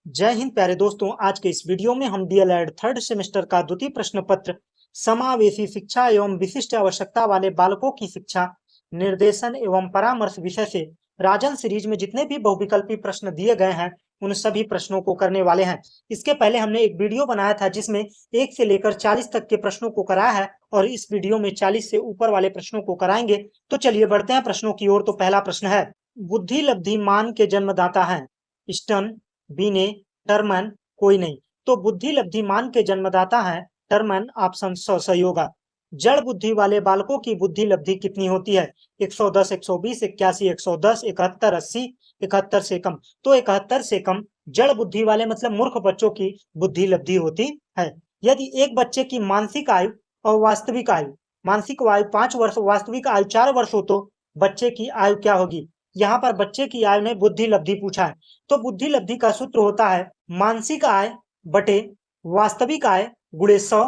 जय हिंद प्यारे दोस्तों। आज के इस वीडियो में हम डीएलएड थर्ड सेमेस्टर का द्वितीय प्रश्न पत्र समावेशी शिक्षा एवं विशिष्ट आवश्यकता वाले बालकों की शिक्षा निर्देशन एवं परामर्श विषय से राजन सीरीज में जितने भी बहुविकल्पी प्रश्न दिए गए हैं उन सभी प्रश्नों को करने वाले हैं। इसके पहले हमने एक वीडियो बनाया था जिसमें 1 से लेकर 40 तक के प्रश्नों को कराया है और इस वीडियो में 40 से ऊपर वाले प्रश्नों को कराएंगे। तो चलिए बढ़ते हैं प्रश्नों की ओर। तो पहला प्रश्न है, बुद्धि लब्धि मान के जन्मदाता हैं स्टर्न, बीने, टर्मन, कोई नहीं। तो बुद्धि लब्धि मान के जन्मदाता है टर्मन, ऑप्शन सही होगा। जड़ बुद्धि वाले बालकों की बुद्धि लब्धि कितनी होती है? 110, 120, 81, 110, 71, 80, 71 से कम। तो 71 से कम जड़ बुद्धि वाले मतलब मूर्ख बच्चों की बुद्धि लब्धि होती है। यदि एक बच्चे की मानसिक आयु और वास्तविक आयु, मानसिक आयु 5 वर्ष, वास्तविक आयु 4 वर्ष हो तो बच्चे की आयु क्या होगी? यहाँ पर बच्चे की आयु ने बुद्धि लब्धि पूछा है। तो बुद्धि लब्धि का सूत्र होता है मानसिक आय बटे वास्तविक आय गुणे 100।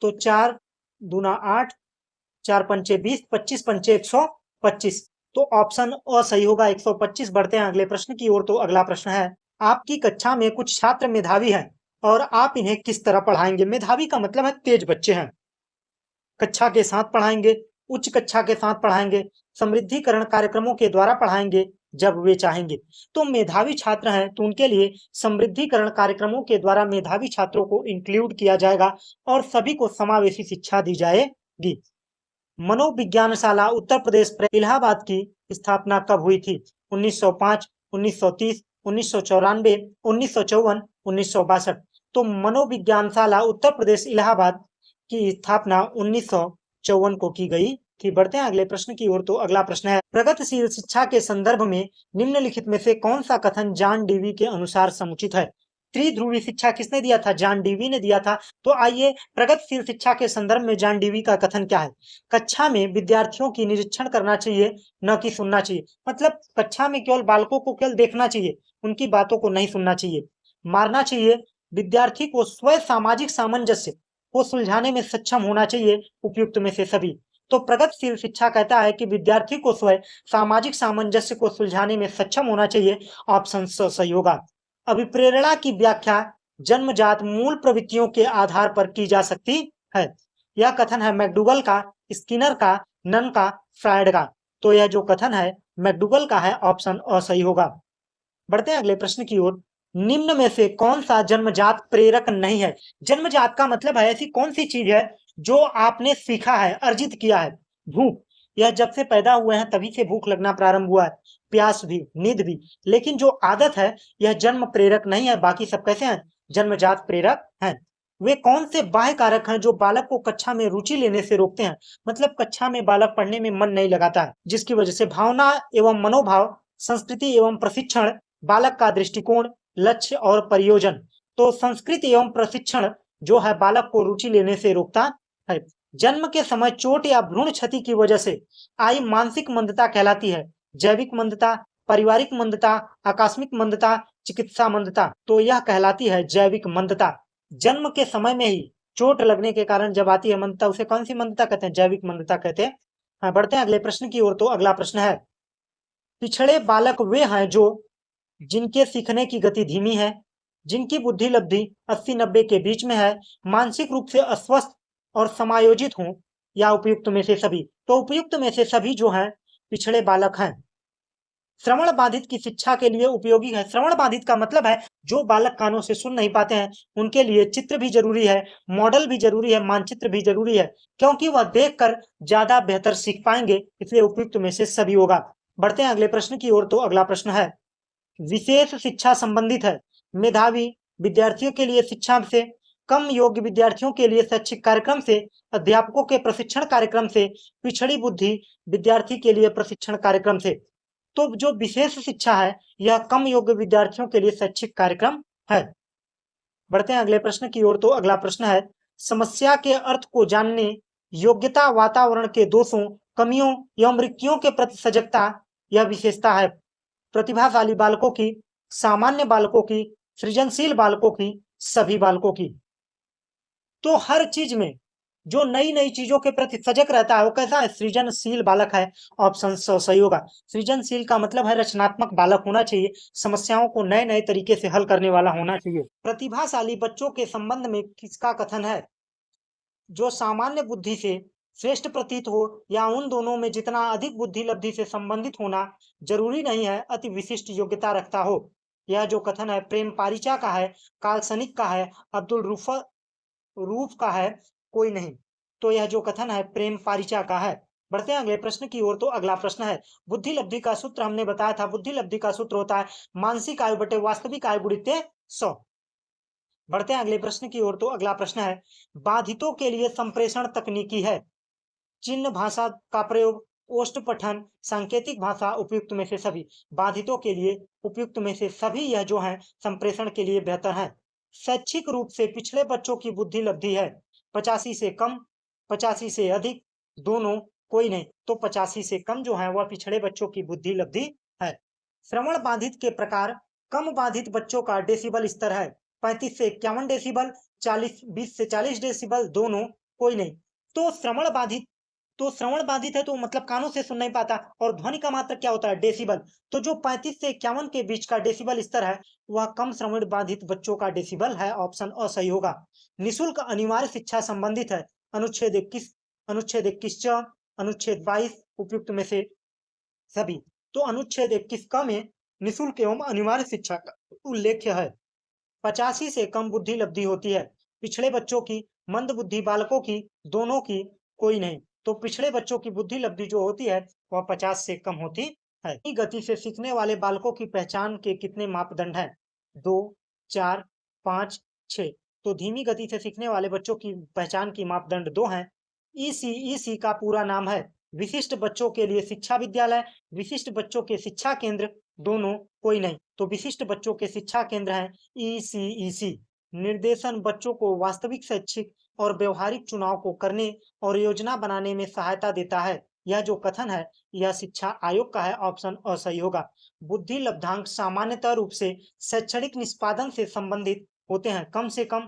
तो 4 दूना 8, 4 पंचे 20, 25 पंचे 125। तो ऑप्शन अ सही होगा, 125। बढ़ते हैं अगले प्रश्न की ओर। तो अगला प्रश्न है, आपकी कक्षा में कुछ छात्र मेधावी हैं और आप इन्हें किस तरह पढ़ाएंगे? मेधावी का मतलब है तेज बच्चे हैं। कक्षा के साथ पढ़ाएंगे, उच्च कक्षा के साथ पढ़ाएंगे, समृद्धिकरण कार्यक्रमों के द्वारा पढ़ाएंगे जब वे चाहेंगे। तो मेधावी छात्र हैं तो उनके लिए समृद्धिकरण कार्यक्रमों के द्वारा मेधावी छात्रों को इंक्लूड किया जाएगा और सभी को समावेशी शिक्षा दी जाएगी। मनोविज्ञानशाला उत्तर प्रदेश इलाहाबाद की स्थापना कब हुई थी? 1905, 1930, 1994, 1954, 1962। तो मनोविज्ञानशाला उत्तर प्रदेश इलाहाबाद की स्थापना 1954 को की गई थी। बढ़ते हैं अगले प्रश्न की ओर। तो अगला प्रश्न है, प्रगतिशील शिक्षा के संदर्भ में निम्नलिखित में से कौन सा कथन जॉन डीवी के अनुसार समुचित है? त्रिध्रुवी शिक्षा किसने दिया था? जॉन डीवी ने दिया था। तो आइए, प्रगतिशील शिक्षा के संदर्भ में जॉन डीवी का कथन क्या है? कक्षा में विद्यार्थियों की निरीक्षण करना चाहिए, न कि सुनना चाहिए। मतलब कक्षा में केवल बालकों को केवल देखना चाहिए, उनकी बातों को नहीं सुनना चाहिए। मारना चाहिए, विद्यार्थी को स्वयं सामाजिक सामंजस्य को सुलझाने में सक्षम होना चाहिए उपयुक्त में से सभी। तो प्रगतिशील शिक्षा कहता है कि विद्यार्थी को स्वयं सामाजिक सामंजस्य को सुलझाने में सक्षम होना चाहिए। ऑप्शन सही होगा। अभिप्रेरणा की व्याख्या जन्मजात मूल प्रवृत्तियों के आधार पर की जा सकती है। यह कथन है मैकडूगल का, स्किनर का, नन का, फ्रायड का। तो यह जो कथन है मैकडूगल का है, ऑप्शन अ सही होगा। बढ़ते हैं अगले प्रश्न की ओर। निम्न में से कौन सा जन्मजात प्रेरक नहीं है? जन्मजात का मतलब है ऐसी कौन सी चीज है जो आपने सीखा है, अर्जित किया है? भूख, यह जब से पैदा हुए हैं तभी से भूख लगना प्रारंभ हुआ है। प्यास भी, नींद भी। लेकिन जो आदत है यह जन्म प्रेरक नहीं है। बाकी सब कैसे हैं? जन्मजात प्रेरक हैं। वे कौन से बाह्य कारक हैं जो बालक को कक्षा में रुचि लेने से रोकते हैं? मतलब कक्षा में बालक पढ़ने में मन नहीं लगाता है, जिसकी वजह से भावना एवं मनोभाव, संस्कृति एवं प्रशिक्षण, बालक का दृष्टिकोण, लक्ष्य और प्रयोजन। तो संस्कृति एवं प्रशिक्षण जो है बालक को रुचि लेने से रोकता है। जन्म के समय चोट या भ्रूण क्षति की वजह से आई मानसिक मंदता कहलाती है जैविक मंदता, पारिवारिक मंदता, आकस्मिक मंदता, चिकित्सा मंदता। तो यह कहलाती है जैविक मंदता। जन्म के समय में ही चोट लगने के कारण जब आती है मंदता, उसे कौन सी मंदता कहते हैं? जैविक मंदता कहते हैं। हाँ, बढ़ते हैं अगले प्रश्न की ओर। तो अगला प्रश्न है, पिछड़े बालक वे हैं जो जिनके सीखने की गति धीमी है, जिनकी बुद्धि लब्धि 80-90 के बीच में है, मानसिक रूप से अस्वस्थ और समायोजित हों, या उपयुक्त में से सभी? तो उपयुक्त में से सभी जो हैं पिछड़े बालक हैं। श्रवण बाधित की शिक्षा के लिए उपयोगी है। श्रवण बाधित का मतलब है जो बालक कानों से सुन नहीं पाते हैं, उनके लिए चित्र भी जरूरी है, मॉडल भी जरूरी है, मानचित्र भी जरूरी है, क्योंकि वह देखकर ज्यादा बेहतर सीख पाएंगे। इसलिए उपयुक्त में से सभी होगा। बढ़ते हैं अगले प्रश्न की ओर। तो अगला प्रश्न है, विशेष शिक्षा संबंधित है। मेधावी विद्यार्थियों के लिए शिक्षा से, कम योग्य विद्यार्थियों के लिए शैक्षिक कार्यक्रम से, अध्यापकों के प्रशिक्षण कार्यक्रम से, पिछड़ी बुद्धि विद्यार्थी के लिए प्रशिक्षण कार्यक्रम से। तो जो विशेष शिक्षा है यह कम योग्य विद्यार्थियों के लिए शैक्षिक कार्यक्रम है। बढ़ते हैं अगले प्रश्न की ओर। तो अगला प्रश्न है, समस्या के अर्थ को जानने, योग्यता, वातावरण के दोषों, कमियों एवं रिक्तियों के प्रति सजगता यह विशेषता है प्रतिभाशाली बालकों की, सामान्य बालकों की, सृजनशील बालकों की, सभी बालकों की। तो हर चीज में जो नई नई चीजों के प्रति सजग रहता है वो कैसा है? सृजनशील बालक है। ऑप्शन सही होगा। सृजनशील का मतलब है रचनात्मक बालक होना चाहिए, समस्याओं को नए नए तरीके से हल करने वाला होना चाहिए। प्रतिभाशाली बच्चों के संबंध में किसका कथन है? जो सामान्य बुद्धि से श्रेष्ठ प्रतीत हो या उन दोनों में जितना अधिक बुद्धि लब्धि से संबंधित होना जरूरी नहीं है, अति विशिष्ट योग्यता रखता हो। यह जो कथन है प्रेम पारिचा का है, काल्सनिक का है, अब्दुल रूफ का है, कोई नहीं। तो यह जो कथन है प्रेम पारिचा का है। बढ़ते हैं अगले प्रश्न की ओर। तो अगला प्रश्न है, बुद्धि लब्धि का सूत्र हमने बताया था। बुद्धि लब्धि का सूत्र होता है मानसिक आयु बटे वास्तविक आयु गुणित 100। बढ़ते हैं अगले प्रश्न की ओर। तो अगला प्रश्न है, बाधितों के लिए संप्रेषण तकनीकी है। चिन्ह भाषा का प्रयोग, ओष्ठ पठन, सांकेतिक भाषा, उपयुक्त में से सभी। बाधितों के लिए उपयुक्त में से सभी यह जो है संप्रेषण के लिए बेहतर है। शैक्षिक रूप से पिछड़े बच्चों की बुद्धि लब्धि है 85 से कम, 85 से अधिक, दोनों, कोई नहीं। तो 85 से कम जो है वह पिछड़े बच्चों की बुद्धि लब्धि है। श्रवण बाधित के प्रकार, कम बाधित बच्चों का डेसिबल स्तर है 35 से 51 डेसिबल, 20 से 40 डेसिबल, दोनों, कोई नहीं। तो श्रवण बाधित है तो मतलब कानों से सुन नहीं पाता, और ध्वनि का मात्रक क्या होता है? डेसिबल। तो जो 35 से 51 के बीच का डेसिबल स्तर है वह कम श्रवण बाधित बच्चों का डेसिबल है। ऑप्शन अ सही होगा। निशुल्क अनिवार्य शिक्षा संबंधित है अनुच्छेद 21, अनुच्छेद 21 च, अनुच्छेद 22, उपयुक्त में से सभी। तो अनुच्छेद 21 क में निशुल्क एवं अनिवार्य शिक्षा का उल्लेख है। 85 से कम बुद्धि लब्धि होती है पिछड़े बच्चों की, मंद बुद्धि बालकों की, दोनों की, कोई नहीं। तो पिछड़े बच्चों की बुद्धि लब्धि जो होती है वह 50 से कम होती है। धीमी गति से सीखने वाले बालकों की पहचान के कितने मापदंड हैं? 2, 4, 5, 6। तो धीमी गति से सीखने वाले बच्चों की पहचान की मापदंड 2 हैं। ईसी का पूरा नाम है विशिष्ट बच्चों के लिए शिक्षा विद्यालय, विशिष्ट बच्चों के शिक्षा केंद्र, दोनों, कोई नहीं। तो विशिष्ट बच्चों के शिक्षा केंद्र हैं ईसीईसी। निर्देशन बच्चों को वास्तविक शैक्षिक और व्यवहारिक चुनाव को करने और योजना बनाने में सहायता देता है। यह जो कथन है यह शिक्षा आयोग का है। ऑप्शन अ सही होगा। बुद्धि लब्धांक सामान्यतः रूप से शैक्षणिक निष्पादन से संबंधित होते हैं, कम से कम,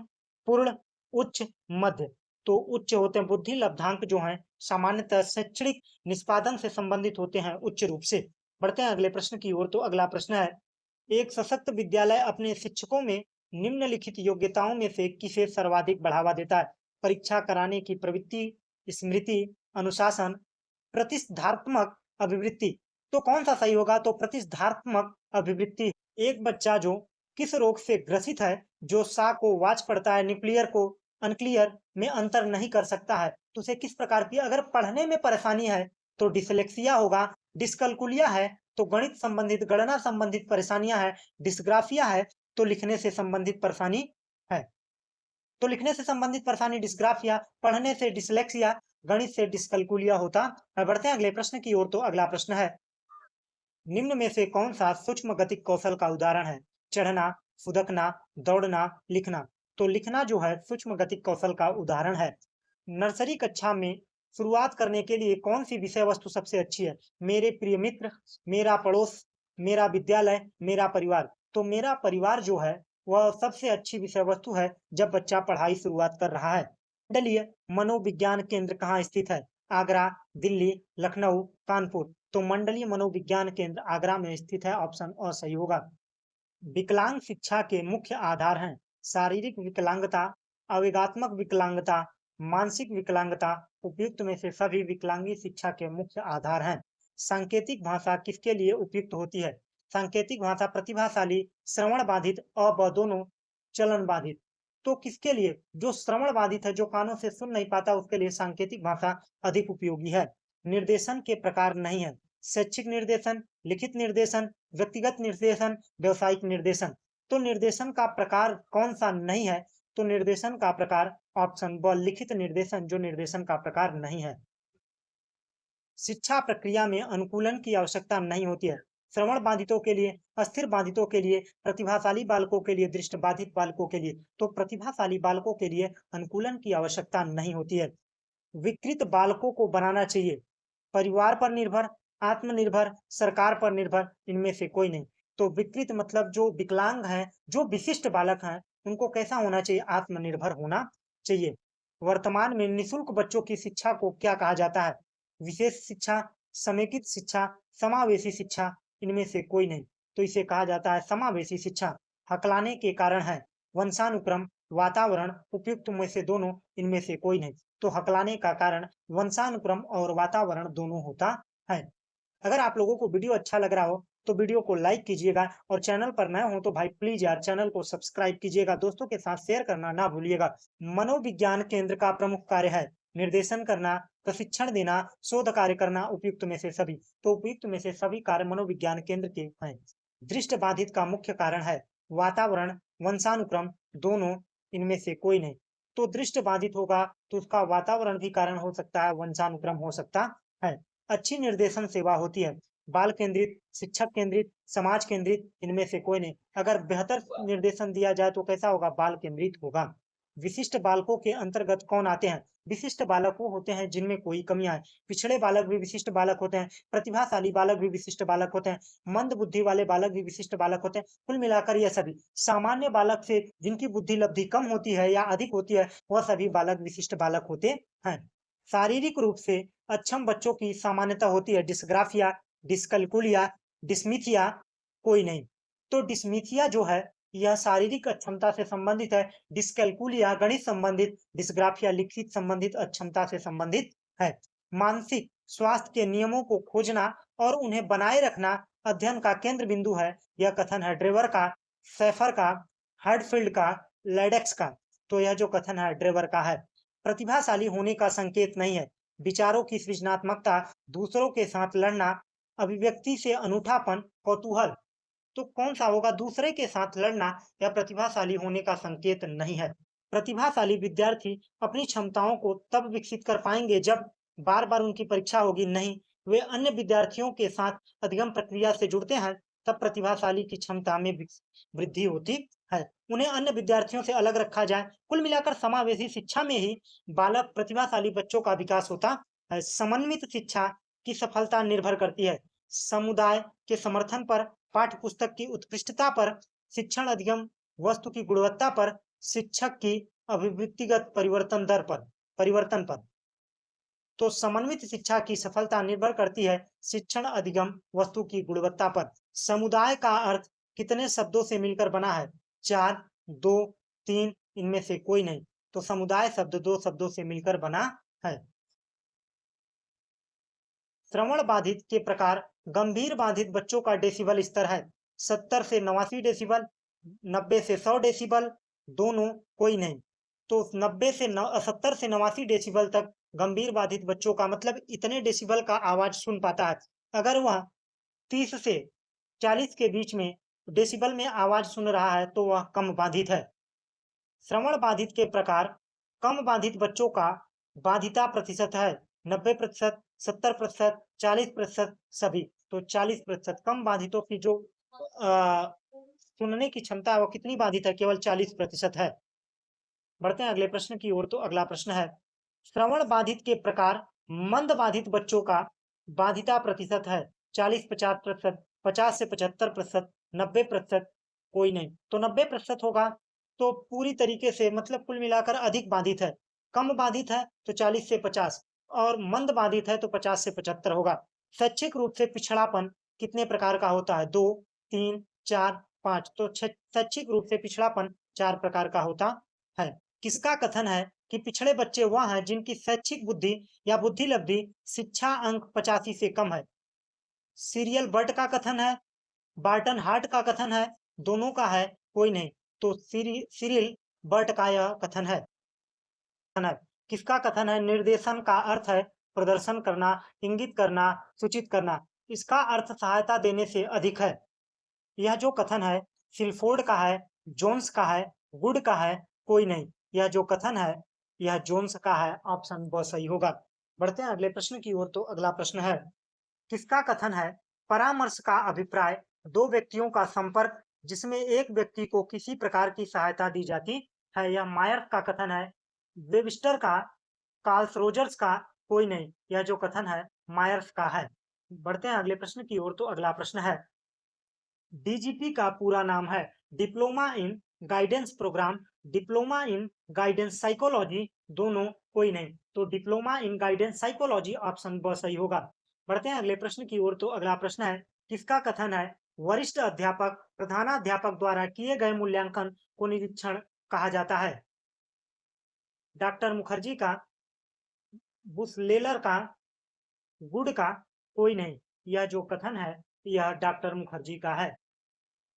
पूर्ण, उच्च, मध्य। तो उच्च होते हैं बुद्धि लब्धांक जो हैं सामान्यतः शैक्षणिक निष्पादन से संबंधित होते हैं उच्च रूप से। बढ़ते हैं अगले प्रश्न की ओर। तो अगला प्रश्न है, एक सशक्त विद्यालय अपने शिक्षकों में निम्नलिखित योग्यताओं में से किसे सर्वाधिक बढ़ावा देता है? परीक्षा कराने की प्रवृत्ति, स्मृति, अनुशासन, प्रतिस्पर्धात्मक अभिवृत्ति। तो कौन सा सही होगा? तो प्रतिस्पर्धात्मक अभिवृत्ति। एक बच्चा जो किस रोग से ग्रसित है, जो सा को वाच पढ़ता है, न्यूक्लियर को अनक्लियर में अंतर नहीं कर सकता है, तो उसे किस प्रकार की अगर पढ़ने में परेशानी है तो डिसलेक्सिया होगा। डिस्कलकुलिया है तो गणित संबंधित, गणना संबंधित परेशानियां है। डिस्ग्राफिया है तो लिखने से संबंधित परेशानी है। तो लिखने से संबंधित परेशानी डिस्ग्राफिया, पढ़ने से डिसलेक्सिया, गणित से डिस्कलकुलिया होता है। बढ़ते हैं अगले प्रश्न की ओर। तो अगला प्रश्न है, निम्न में से कौन सा सूक्ष्म गतिक कौशल का उदाहरण है? चढ़ना, फुदकना, दौड़ना, लिखना। तो लिखना जो है सूक्ष्म गतिक कौशल का उदाहरण है। नर्सरी कक्षा में शुरुआत करने के लिए कौन सी विषय वस्तु सबसे अच्छी है? मेरे प्रिय मित्र, मेरा पड़ोस, मेरा विद्यालय, मेरा परिवार। तो मेरा परिवार जो है वह सबसे अच्छी विषय वस्तु है जब बच्चा पढ़ाई शुरुआत कर रहा है। मंडलीय मनोविज्ञान केंद्र कहाँ स्थित है? आगरा, दिल्ली, लखनऊ, कानपुर। तो मंडलीय मनोविज्ञान केंद्र आगरा में स्थित है। ऑप्शन अ सही होगा। विकलांग शिक्षा के मुख्य आधार हैं शारीरिक विकलांगता, अवेगात्मक विकलांगता, मानसिक विकलांगता, उपयुक्त में से सभी विकलांगी शिक्षा के मुख्य आधार हैं। सांकेतिक भाषा किसके लिए उपयुक्त होती है? सांकेतिक भाषा प्रतिभाशाली, श्रवण बाधित, अ ब दोनों, चलन बाधित। तो किसके लिए? जो श्रवण बाधित है, जो कानों से सुन नहीं पाता, उसके लिए सांकेतिक भाषा अधिक उपयोगी है। निर्देशन के प्रकार नहीं है, शैक्षिक निर्देशन, लिखित निर्देशन, व्यक्तिगत निर्देशन, व्यवसायिक निर्देशन। तो निर्देशन का प्रकार कौन सा नहीं है? तो निर्देशन का प्रकार ऑप्शन ब लिखित निर्देशन जो निर्देशन का प्रकार नहीं है। शिक्षा प्रक्रिया में अनुकूलन की आवश्यकता नहीं होती है। श्रवण बाधितों के लिए, अस्थिर बाधितों के लिए, प्रतिभाशाली बालकों के लिए, दृष्टि बाधित बालकों के लिए। तो प्रतिभाशाली बालकों के लिए अनुकूलन की आवश्यकता नहीं होती है। विकृत बालकों को बनाना चाहिए, परिवार पर निर्भर, आत्मनिर्भर, सरकार पर निर्भर, इनमें से कोई नहीं। तो विकृत मतलब जो विकलांग हैं, जो विशिष्ट बालक हैं, उनको कैसा होना चाहिए? आत्मनिर्भर होना चाहिए। वर्तमान में निःशुल्क बच्चों की शिक्षा को क्या कहा जाता है? विशेष शिक्षा, समेकित शिक्षा, समावेशी शिक्षा, इनमें से कोई नहीं। तो इसे कहा जाता है समावेशी शिक्षा। हकलाने के कारण है वंशानुक्रम, वातावरण, उपयुक्त में से दोनों, इनमें से कोई नहीं। तो हकलाने का कारण वंशानुक्रम और वातावरण दोनों होता है। अगर आप लोगों को वीडियो अच्छा लग रहा हो तो वीडियो को लाइक कीजिएगा और चैनल पर नए हो तो भाई प्लीज यार चैनल को सब्सक्राइब कीजिएगा, दोस्तों के साथ शेयर करना ना भूलिएगा। मनोविज्ञान केंद्र का प्रमुख कार्य है निर्देशन करना, प्रशिक्षण देना, शोध कार्य करना, उपयुक्त में से सभी। तो उपयुक्त में से सभी कार्य मनोविज्ञान केंद्र के हैं। दृष्टि बाधित का मुख्य कारण है वातावरण, वंशानुक्रम, दोनों, इनमें से कोई नहीं। तो दृष्टि बाधित होगा तो उसका वातावरण भी कारण हो सकता है, वंशानुक्रम हो सकता है। अच्छी निर्देशन सेवा होती है बाल केंद्रित, शिक्षक केंद्रित, समाज केंद्रित, इनमें से कोई नहीं। अगर बेहतर निर्देशन दिया जाए तो कैसा होगा? बाल केंद्रित होगा। विशिष्ट बालकों के अंतर्गत कौन आते हैं? विशिष्ट बालक वो होते हैं जिनमें कोई कमियां है। पिछड़े बालक भी विशिष्ट बालक होते हैं, प्रतिभाशाली बालक भी विशिष्ट बालक होते हैं, मंद बुद्धि वाले बालक भी विशिष्ट बालक होते हैं। कुल मिलाकर यह सभी सामान्य बालक से जिनकी बुद्धि लब्धि कम होती है या अधिक होती है, वह सभी बालक विशिष्ट बालक होते हैं। शारीरिक रूप से अक्षम बच्चों की सामान्यता होती है डिस्ग्राफिया, डिस्कैल्कुलिया, डिस्मीथिया, कोई नहीं। तो डिस्मीथिया जो है यह शारीरिक अक्षमता से संबंधित है, डिस्कैल्कुलिया गणित संबंधित, डिस्ग्राफिया लिखित संबंधित अक्षमता से संबंधित है। मानसिक स्वास्थ्य के नियमों को खोजना और उन्हें बनाए रखना अध्ययन का केंद्र बिंदु है। यह कथन है ड्रेवर का, सैफर का, हर्टफील्ड का, लेडेक्स का। तो यह जो कथन है ड्रेवर का है। प्रतिभाशाली होने का संकेत नहीं है। विचारों की सृजनात्मकता, दूसरों के साथ लड़ना, अभिव्यक्ति से अनूठापन, कौतूहल। तो कौन सा होगा? दूसरे के साथ लड़ना या प्रतिभाशाली होने का संकेत नहीं है। प्रतिभाशाली विद्यार्थी अपनी क्षमताओं को तब विकसित कर पाएंगे जब बार बार उनकी परीक्षा होगी, नहीं वे अन्य विद्यार्थियों के साथ अधिगम प्रक्रिया से जुड़ते हैं, तब प्रतिभाशाली की क्षमता में वृद्धि होती है। उन्हें अन्य विद्यार्थियों से अलग रखा जाए। कुल मिलाकर समावेशी शिक्षा में ही बालक प्रतिभाशाली बच्चों का विकास होता है। समन्वित शिक्षा की सफलता निर्भर करती है समुदाय के समर्थन पर, पाठ्य पुस्तक की उत्कृष्टता पर, शिक्षण अधिगम वस्तु की गुणवत्ता पर, शिक्षक की अभिवृत्तिगत परिवर्तन पर। तो समन्वित शिक्षा की सफलता निर्भर करती है शिक्षण अधिगम वस्तु की गुणवत्ता पर। समुदाय का अर्थ कितने शब्दों से मिलकर बना है? 4, 2, 3, इनमें से कोई नहीं। तो समुदाय शब्द 2 शब्दों से मिलकर बना है। श्रवण बाधित के प्रकार गंभीर बाधित बच्चों का डेसिबल स्तर है 70 से 89 डेसिबल, 90 से 100 डेसिबल, दोनों, कोई नहीं। तो 90 से 70 से 89 डेसिबल तक गंभीर बाधित बच्चों का मतलब इतने डेसिबल का आवाज सुन पाता है। अगर वह 30 से 40 के बीच में डेसिबल में आवाज सुन रहा है तो वह कम बाधित है। श्रवण बाधित के प्रकार कम बाधित बच्चों का बाधिता प्रतिशत है 90%, 70%, 40%, सभी। तो 40% कम बाधितों की जो सुनने की क्षमता है वो कितनी बाधित है? केवल 40% है। बढ़ते हैं अगले प्रश्न की ओर। तो अगला प्रश्न है श्रवण बाधित के प्रकार मंद बाधित बच्चों का बाधिता प्रतिशत है 40-50%, 50 से 75%, 90%, कोई नहीं। तो 90% होगा तो पूरी तरीके से मतलब कुल मिलाकर अधिक बाधित है। कम बाधित है तो 40 से 50 और मंद बाधित है तो 50 से 75 होगा। शैक्षिक रूप से पिछड़ापन कितने प्रकार का होता है? 2, 3, 4, 5। तो शैक्षिक रूप से पिछड़ापन 4 प्रकार का होता है। किसका कथन है कि पिछड़े बच्चे वह हैं जिनकी शैक्षिक बुद्धि या बुद्धि लब्धि शिक्षा अंक 85 से कम है? सीरियल बर्ट का कथन है, बार्टन हार्ट का कथन है, दोनों का है, कोई नहीं। तो सीरियल बर्ट का यह कथन है। किसका कथन है? निर्देशन का अर्थ है प्रदर्शन करना, इंगित करना, सूचित करना। इसका अर्थ सहायता देने से अधिक है। यह जो कथन है सिलफोर्ड का है, जोन्स का है, गुड का है, कोई नहीं। यह जो कथन है यह जोन्स का है। ऑप्शन ब सही होगा। बढ़ते हैं अगले प्रश्न की ओर। तो अगला प्रश्न है किसका कथन है परामर्श का अभिप्राय दो व्यक्तियों का संपर्क जिसमें एक व्यक्ति को किसी प्रकार की सहायता दी जाती है? यह मायर्स का कथन है, वेबस्टर का, कार्ल्स रोजर्स का, कोई नहीं। यह जो कथन है मायर्स का है। बढ़ते हैं अगले प्रश्न की ओर। तो अगला प्रश्न है डीजीपी का पूरा नाम है diploma in guidance program diploma in guidance psychology, दोनों कोई नहीं। तो diploma in guidance psychology option ब सही होगा। बढ़ते हैं अगले प्रश्न की ओर। तो अगला प्रश्न है, किसका कथन है वरिष्ठ अध्यापक प्रधानाध्यापक द्वारा किए गए मूल्यांकन को निरीक्षण कहा जाता है? डॉक्टर मुखर्जी का, बुसलेलर का, गुड का, कोई नहीं। यह जो कथन है यह डॉक्टर मुखर्जी का है।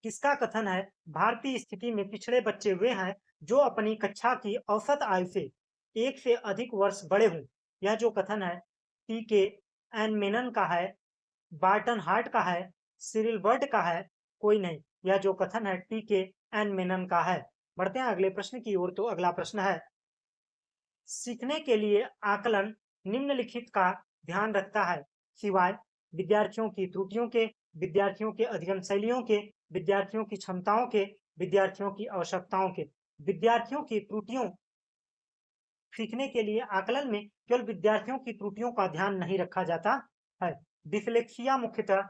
किसका कथन है भारतीय स्थिति में पिछड़े बच्चे वे हैं जो अपनी कक्षा की औसत आयु से 1 से अधिक वर्ष बड़े हों? यह जो कथन है टी के एन मेनन का है, बार्टन हार्ट का है, सिरिल बर्ट का है, कोई नहीं। यह जो कथन है टी के एन मेनन का है। बढ़ते हैं अगले प्रश्न की ओर। तो अगला प्रश्न है, सीखने के लिए आकलन निम्नलिखित का ध्यान रखता है सिवाय विद्यार्थियों की त्रुटियों के, विद्यार्थियों के अध्ययन शैलियों के, विद्यार्थियों की क्षमताओं के, विद्यार्थियों की आवश्यकताओं के। विद्यार्थियों की त्रुटियों, सीखने के लिए आकलन में केवल विद्यार्थियों की त्रुटियों का ध्यान नहीं रखा जाता है। डिसलेक्सिया मुख्यतः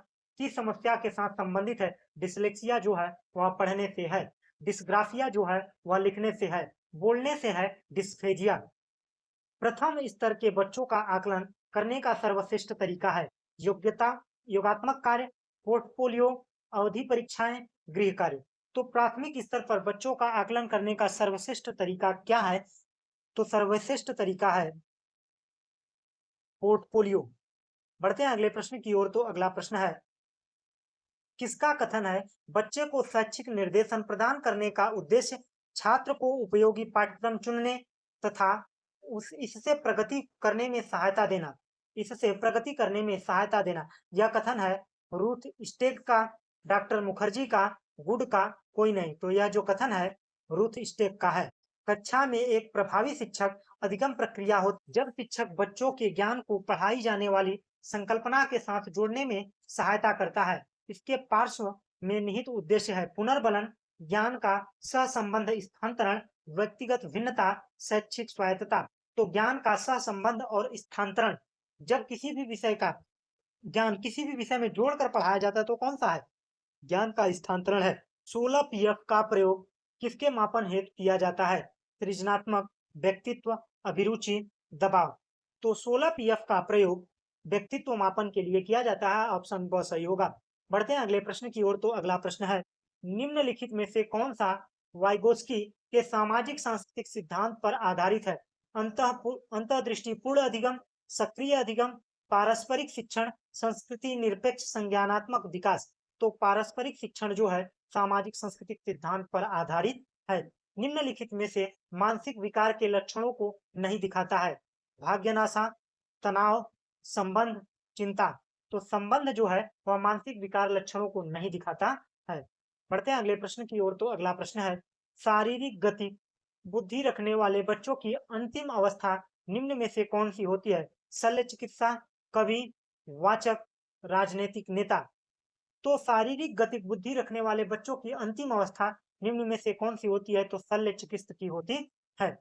किस समस्या के साथ संबंधित है? डिसलेक्सिया जो है वह पढ़ने से है, डिस्ग्राफिया जो है वह लिखने से है, बोलने से है डिस्फेजिया। प्रथम स्तर के बच्चों का आकलन करने का सर्वश्रेष्ठ तरीका है योग्यता, योगात्मक कार्य, पोर्टफोलियो, अवधि परीक्षाएं, गृह कार्य। तो प्राथमिक स्तर पर बच्चों का आकलन करने का सर्वश्रेष्ठ तरीका क्या है? तो सर्वश्रेष्ठ तरीका है पोर्टफोलियो। बढ़ते हैं अगले प्रश्न की ओर। तो अगला प्रश्न है, किसका कथन है बच्चे को शैक्षिक निर्देशन प्रदान करने का उद्देश्य छात्र को उपयोगी पाठ्यक्रम चुनने तथा इससे प्रगति करने में सहायता देना, इससे प्रगति करने में सहायता देना। यह कथन है रूथ स्टेग का, डॉक्टर मुखर्जी का, गुड का, कोई नहीं। तो यह जो कथन है रूथ स्टेग का है। कक्षा में एक प्रभावी शिक्षक अधिगम प्रक्रिया हो जब शिक्षक बच्चों के ज्ञान को पढ़ाई जाने वाली संकल्पना के साथ जोड़ने में सहायता करता है। इसके पार्श्व में निहित उद्देश्य है पुनर्बलन, ज्ञान का सहसंबंध स्थानांतरण, व्यक्तिगत भिन्नता, शैक्षिक स्वायत्तता। तो ज्ञान का सहसंबंध और स्थानांतरण, जब किसी भी विषय का ज्ञान किसी भी विषय में जोड़कर पढ़ाया जाता है तो कौन सा है? ज्ञान का स्थानांतरण है। 16 पीएफ का प्रयोग किसके मापन हेतु किया जाता है? सृजनात्मक, व्यक्तित्व, अभिरुचि, दबाव। तो 16 पीएफ का प्रयोग व्यक्तित्व मापन के लिए किया जाता है। ऑप्शन ब सही होगा। बढ़ते हैं अगले प्रश्न की ओर। तो अगला प्रश्न है, निम्नलिखित में से कौन सा वाइगोस्की के सामाजिक सांस्कृतिक सिद्धांत पर आधारित है? अंतर्दृष्टिपूर्ण अधिगम, सक्रिय अधिगम, पारस्परिक शिक्षण, संस्कृति निरपेक्ष संज्ञानात्मक विकास। तो पारस्परिक शिक्षण जो है सामाजिक सांस्कृतिक सिद्धांत पर आधारित है। निम्नलिखित में से मानसिक विकार के लक्षणों को नहीं दिखाता है? भाग्यनाशा, तनाव, संबंध, चिंता। तो संबंध जो है वह मानसिक विकार लक्षणों को नहीं दिखाता है। बढ़ते हैं अगले प्रश्न की ओर। तो अगला प्रश्न है, शारीरिक गति बुद्धि रखने वाले बच्चों की अंतिम अवस्था निम्न में से कौन सी होती है? शल्य चिकित्सा, कवि, वाचक, राजनीतिक नेता। तो शारीरिक गति बुद्धि रखने वाले बच्चों की अंतिम अवस्था निम्न में से कौन सी होती है? तो शल्य चिकित्सा की होती है।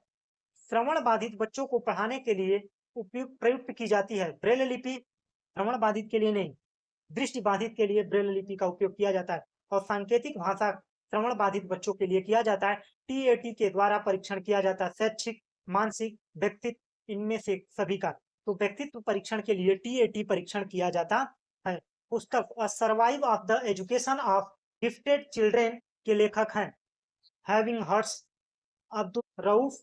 श्रवण बाधित बच्चों को पढ़ाने के लिए उपयुक्त प्रयुक्त की जाती है ब्रेल लिपि, श्रवण बाधित के लिए नहीं, दृष्टि बाधित के लिए ब्रेल लिपि का उपयोग किया जाता है। और सांकेतिक भाषा श्रवण बाधित बच्चों के लिए किया जाता है। टीएटी के द्वारा परीक्षण किया जाता है, शैक्षिक, मानसिक, व्यक्तित्व, इनमें से सभी का। तो व्यक्तित्व परीक्षण के लिए टीएटी परीक्षण किया जाता है। पुस्तक a survive of the education of gifted children के लेखक हैं हैविंग हर्ट्स, अब्दुल रऊफ,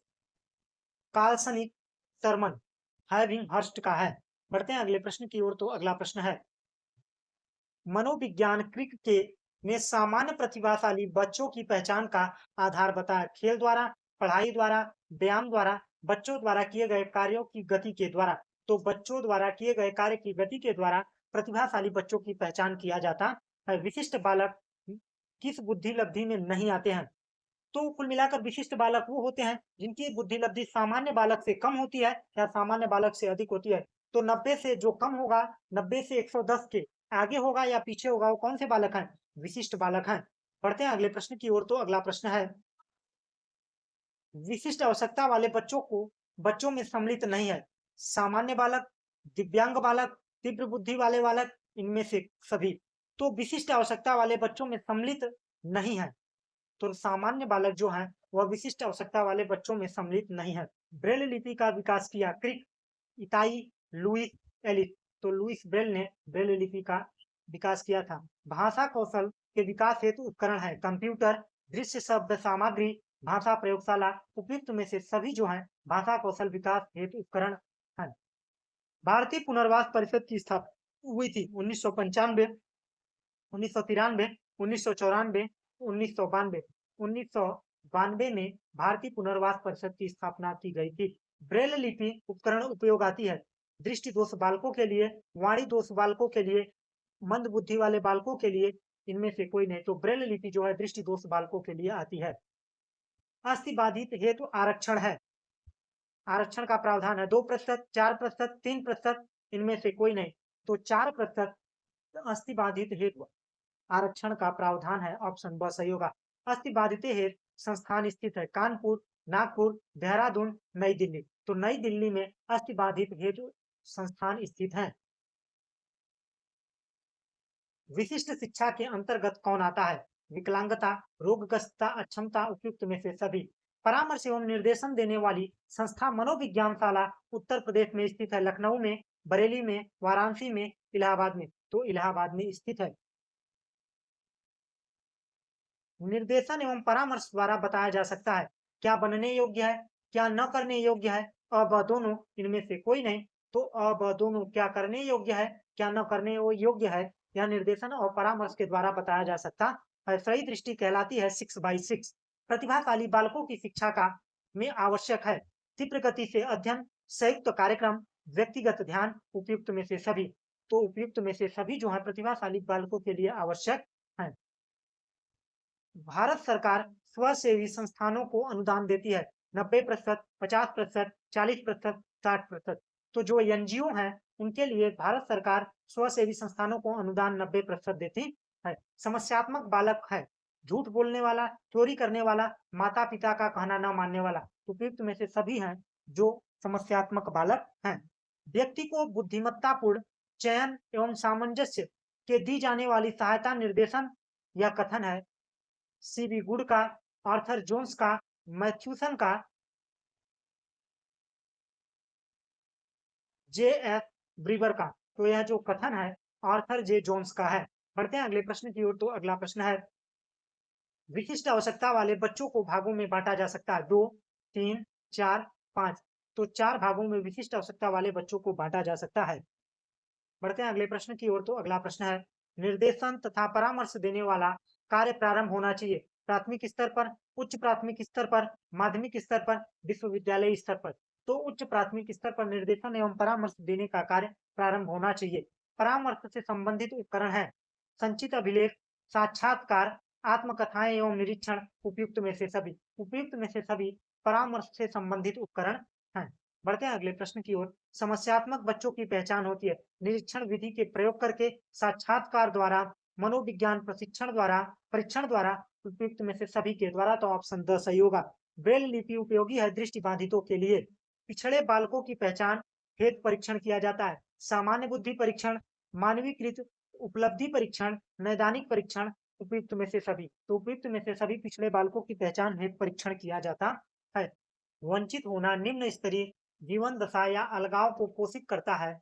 काल्सनिक, शर्मन। हैविंग हर्स्ट का है। बढ़ते हैं अगले प्रश्न की ओर। तो अगला प्रश्न है, मनोविज्ञान क्रिक के में सामान्य प्रतिभाशाली बच्चों की पहचान का आधार बताया? खेल द्वारा, पढ़ाई द्वारा, व्यायाम द्वारा, बच्चों द्वारा किए गए कार्यों की गति के द्वारा। तो बच्चों द्वारा किए गए कार्य की गति के द्वारा प्रतिभाशाली बच्चों की पहचान किया जाता है। विशिष्ट बालक किस बुद्धि लब्धि में नहीं आते हैं? तो कुल मिलाकर विशिष्ट बालक वो होते हैं जिनकी बुद्धि लब्धि सामान्य बालक से कम होती है या सामान्य बालक से अधिक होती है। तो 90 से जो कम होगा, 90 से 110 के आगे होगा या पीछे होगा, वो कौन से बालक हैं? विशिष्ट बालक हैं। बढ़ते हैं अगले प्रश्न की ओर। तो अगला प्रश्न है, विशिष्ट आवश्यकता वाले बच्चों में सम्मिलित नहीं है? सामान्य बालक, दिव्यांग बालक, तीव्र बुद्धि वाले बालक, इनमें से सभी। तो विशिष्ट आवश्यकता वाले बच्चों में सम्मिलित नहीं है। तो सामान्य बालक जो है वह विशिष्ट आवश्यकता वाले बच्चों में सम्मिलित नहीं है। ब्रेल लिपि का विकास किया क्रिक, इताई, लुइस एलिस। तो लुइस ब्रेल ने ब्रेल लिपि का विकास किया था। भाषा कौशल के विकास हेतु उपकरण है कंप्यूटर, दृश्य शब्द सामग्री, भाषा प्रयोगशाला। उपयुक्त में से सभी जो है भाषा कौशल विकास हेतु उपकरण है। भारतीय पुनर्वास परिषद की स्थापना हुई थी 1995, 1993, 1994, 1992। 1992 में भारतीय पुनर्वास परिषद की स्थापना की गई थी। ब्रेल लिपि उपकरण उपयोग आती है दृष्टि दोष बालकों के लिए, वाणी दोष बालकों के लिए, मंद बुद्धि वाले बालकों के लिए, इनमें से कोई नहीं। तो ब्रेल लिपि जो है दृष्टि दोष बालकों के लिए आती है। अस्थि बाधित हेतु आरक्षण है। आरक्षण का प्रावधान है 2%, 4%, 3%, इनमें से कोई नहीं। तो 4% अस्थि बाधित हेतु आरक्षण का प्रावधान है। ऑप्शन ब सही होगा। अस्थि बाधित हेतु संस्थान स्थित है कानपुर, नागपुर, देहरादून, नई दिल्ली। तो नई दिल्ली में अस्थि बाधित हेतु संस्थान स्थित है। विशिष्ट शिक्षा के अंतर्गत कौन आता है? विकलांगता, रोगग्रस्तता, अक्षमता, उपयुक्त में से सभी। परामर्श एवं निर्देशन देने वाली संस्था मनोविज्ञानशाला उत्तर प्रदेश में स्थित है, लखनऊ में, बरेली में, वाराणसी में, इलाहाबाद में। तो इलाहाबाद में स्थित है। निर्देशन एवं परामर्श द्वारा बताया जा सकता है क्या बनने योग्य है, क्या न करने योग्य है, अ ब दोनों, इनमें से कोई नहीं। तो अ ब दोनों क्या करने योग्य है, क्या न करने योग्य है, यह निर्देशन और परामर्श के द्वारा बताया जा सकता है। सही दृष्टि कहलाती है 6/6। प्रतिभाशाली बालकों की शिक्षा का में आवश्यक है तीव्र गति से अध्ययन, संयुक्त कार्यक्रम, व्यक्तिगत ध्यान, उपयुक्त में से सभी। तो उपयुक्त में से सभी जो है प्रतिभाशाली बालकों के लिए आवश्यक है। भारत सरकार स्वसेवी संस्थानों को अनुदान देती है 90%, 50%, 40%, 60%। तो जो एनजीओ हैं उनके लिए भारत सरकार स्वसेवी संस्थानों को अनुदान 90% देती है। समस्यात्मक बालक है झूठ बोलने वाला, चोरी करने वाला, माता पिता का कहना न मानने वाला। उपयुक्त में से सभी हैं जो समस्यात्मक बालक हैं। व्यक्ति को बुद्धिमत्तापूर्ण चयन एवं सामंजस्य के दी जाने वाली सहायता निर्देशन या कथन है सीबी गुड का, आर्थर जोन्स का, मैथ्यूसन का, जे.एफ. ब्रीवर का। तो यह जो कथन है आर्थर जे जोन्स का है। बढ़ते हैं अगले प्रश्न की ओर। तो अगला प्रश्न है विशिष्ट आवश्यकता वाले बच्चों को भागों में बांटा जा सकता है 2, 3, 4, 5। तो 4 भागों में विशिष्ट आवश्यकता वाले बच्चों को बांटा जा सकता है। बढ़ते हैं अगले प्रश्न की ओर। तो अगला प्रश्न है निर्देशन तथा परामर्श देने वाला कार्य प्रारंभ होना चाहिए प्राथमिक स्तर पर, उच्च प्राथमिक स्तर पर, माध्यमिक स्तर पर, विश्वविद्यालय स्तर पर। तो उच्च प्राथमिक स्तर पर निर्देशन एवं परामर्श देने का कार्य प्रारंभ होना चाहिए। परामर्श से संबंधित उपकरण है संचित अभिलेख, साक्षात्कार, आत्मकथाएं एवं निरीक्षण। उपयुक्त में से सभी। उपयुक्त में से सभी परामर्श से संबंधित उपकरण हैं। बढ़ते हैं अगले प्रश्न की ओर। समस्यात्मक बच्चों की पहचान होती है निरीक्षण विधि के प्रयोग करके, साक्षात्कार द्वारा, मनोविज्ञान प्रशिक्षण द्वारा, परीक्षण द्वारा। उपयुक्त में से सभी के द्वारा। तो ऑप्शन द सही होगा। ब्रेल लिपि उपयोगी है दृष्टिबाधितों के लिए। पिछड़े बालकों की पहचान हेतु परीक्षण किया जाता है सामान्य बुद्धि परीक्षण, मानवीकृत उपलब्धि परीक्षण, नैदानिक परीक्षण। उपयुक्त में से सभी। तो उपयुक्त में से सभी पिछड़े बालकों की पहचान हेतु परीक्षण किया जाता है। वंचित होना निम्न स्तरीय जीवन दशा या अलगाव को पोषित करता है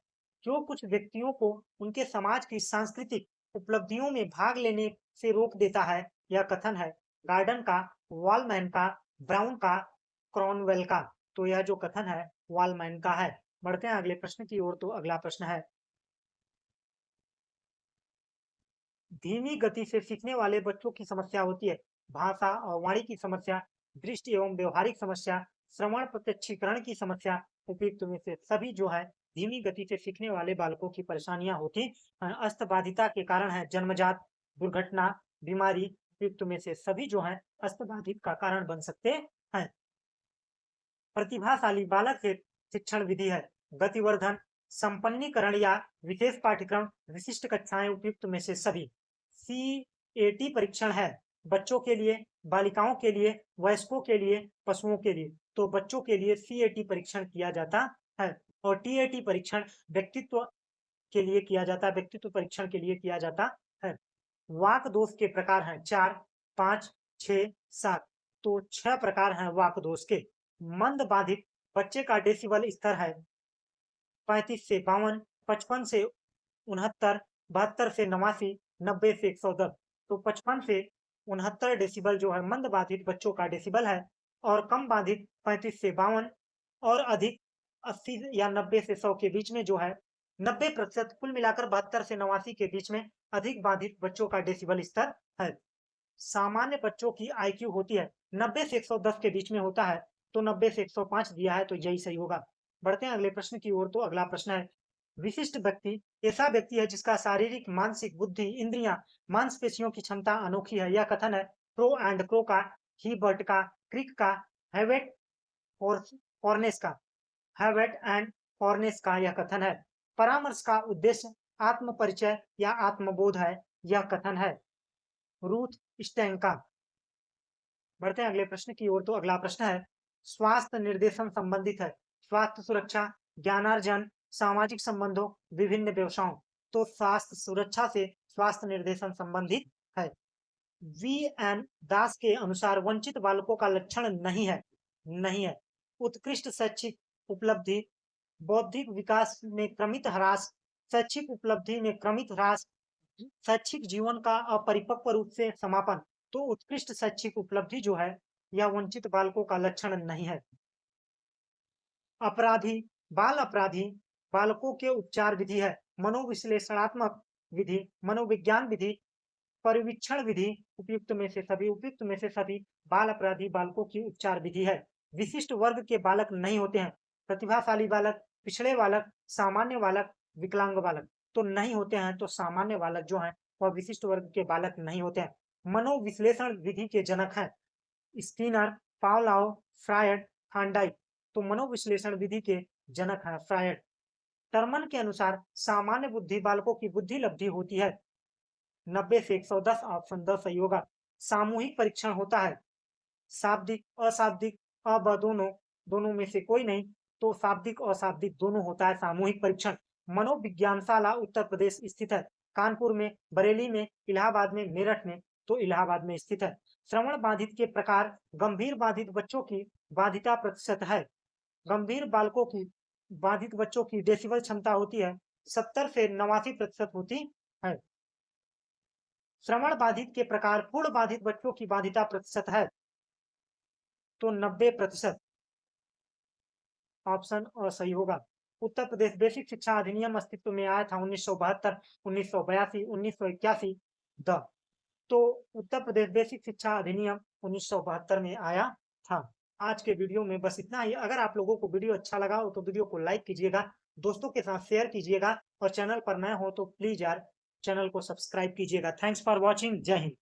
जो कुछ व्यक्तियों को उनके समाज की सांस्कृतिक उपलब्धियों में भाग लेने से रोक देता है। यह कथन है गार्डन का, वॉलमैन का, ब्राउन का, क्रॉनवेल का। तो यह जो कथन है वॉलमैन का है। बढ़ते हैं अगले प्रश्न की ओर। तो अगला प्रश्न है धीमी गति से सीखने वाले बच्चों की समस्या होती है भाषा और वाणी की समस्या, दृष्टि एवं व्यवहारिक समस्या, श्रवण प्रत्यक्षीकरण की समस्या। उपयुक्त में से सभी जो है धीमी गति से सीखने वाले बालकों की परेशानियां होती हैं। अस्तबाधिता के कारण है जन्मजात, दुर्घटना, बीमारी। उपयुक्त में से सभी जो है अस्तबाधित का कारण बन सकते हैं। प्रतिभाशाली बालक हेतु शिक्षण विधि है गतिवर्धन, संपन्नीकरण या विशेष पाठ्यक्रम, विशिष्ट कक्षाएं। उपयुक्त में से सभी। CAT परीक्षण है बच्चों के लिए, बालिकाओं के लिए, वयस्कों के लिए, पशुओं के लिए। तो बच्चों के लिए CAT परीक्षण किया जाता है और TAT परीक्षण व्यक्तित्व के लिए किया जाता है, व्यक्तित्व परीक्षण के लिए किया जाता है। वाक दोष के प्रकार हैं 4, 5, 6, 7। तो 6 प्रकार हैं वाक दोष के। मंद बाधित बच्चे का डेसिबल स्तर है 35 से 52, 55 से 69, 72 से 89, 90 से 110। तो 55 से 69 डेसिबल जो है मंद बाधित बच्चों का डेसिबल है, और कम बाधित 35 से 52, और अधिक 80 या 90 से 100 के बीच में जो है 90%, कुल मिलाकर 72 से 89 के बीच में अधिक बाधित बच्चों का डेसिबल स्तर है। सामान्य बच्चों की आईक्यू होती है 90 से 110 के बीच में होता है, तो 90 से 105 दिया है, तो यही सही होगा। बढ़ते हैं अगले प्रश्न की ओर। तो अगला प्रश्न है, विशिष्ट व्यक्ति ऐसा व्यक्ति है जिसका शारीरिक, मानसिक, बुद्धि, इंद्रियां, मांसपेशियों की क्षमता अनोखी है। यह कथन है प्रो एंड क्रो का, हीबर्ट का, क्रिक का, हैवेट और कॉर्नेस का। हैवेट एंड कॉर्नेस का यह कथन है। परामर्श का उद्देश्य आत्म परिचय या आत्मबोध है। यह कथन है रूथ स्टेन का। बढ़ते हैं अगले प्रश्न की ओर। तो अगला प्रश्न है, स्वास्थ्य निर्देशन संबंधित है। स्वास्थ्य सुरक्षा, ज्ञानार्जन, सामाजिक संबंधों, विभिन्न व्यवसायों। तो स्वास्थ्य सुरक्षा से स्वास्थ्य निर्देशन संबंधित है। वी एन दास के अनुसार वंचित बालकों का लक्षण नहीं है उत्कृष्ट शैक्षिक उपलब्धि, बौद्धिक विकास में क्रमित ह्रास, शैक्षिक उपलब्धि में क्रमित ह्रास, शैक्षिक जीवन का अपरिपक्व रूप से समापन। तो उत्कृष्ट शैक्षिक उपलब्धि जो है यह वंचित बालकों का लक्षण नहीं है। अपराधी, बाल अपराधी बालकों के उपचार विधि है मनोविश्लेषणात्मक विधि, मनोविज्ञान विधि, परिवीक्षण विधि। उपयुक्त में से सभी बाल अपराधी बालकों की उपचार विधि है। विशिष्ट वर्ग के बालक नहीं होते हैं। प्रतिभाशाली बालक, पिछड़े बालक, सामान्य बालक, विकलांग बालक। तो नहीं होते हैं, तो सामान्य बालक जो है वह विशिष्ट वर्ग के बालक नहीं होते हैं। मनोविश्लेषण विधि के जनक हैं स्किनर, पावलोव, फ्रायड, थांडाइक। तो मनोविश्लेषण विधि के जनक हैं फ्रायड। टर्मन के अनुसार सामान्य बुद्धि बालकों की बुद्धि लब्धि होती है 90 से 110। ऑप्शन द सही होगा। सामूहिक परीक्षण होता है शाब्दिक, अशाब्दिक, अब दोनों में से कोई नहीं, तो शाब्दिक अशाब्दिक दोनों होता है सामूहिक परीक्षण। मनोविज्ञानशाला उत्तर प्रदेश स्थित है कानपुर में, बरेली में, इलाहाबाद में, मेरठ में। तो इलाहाबाद में स्थित है। श्रवण बाधित के प्रकार, गंभीर बाधित बच्चों की बाधिता प्रतिशत है। गंभीर बालकों की बाधित बच्चों की डेसिबल क्षमता होती है 70 से 89% होती है। श्रवण बाधित के प्रकार, पूर्ण बाधित बच्चों की बाधिता प्रतिशत है तो 90%। ऑप्शन अ सही होगा। उत्तर प्रदेश बेसिक शिक्षा अधिनियम अस्तित्व में आया था 1972, 1982, 1981। द तो उत्तर प्रदेश बेसिक शिक्षा अधिनियम 1972 में आया था। आज के वीडियो में बस इतना ही। अगर आप लोगों को वीडियो अच्छा लगा हो तो वीडियो को लाइक कीजिएगा, दोस्तों के साथ शेयर कीजिएगा, और चैनल पर नए हो तो प्लीज यार चैनल को सब्सक्राइब कीजिएगा। Thanks for watching. जय हिंद।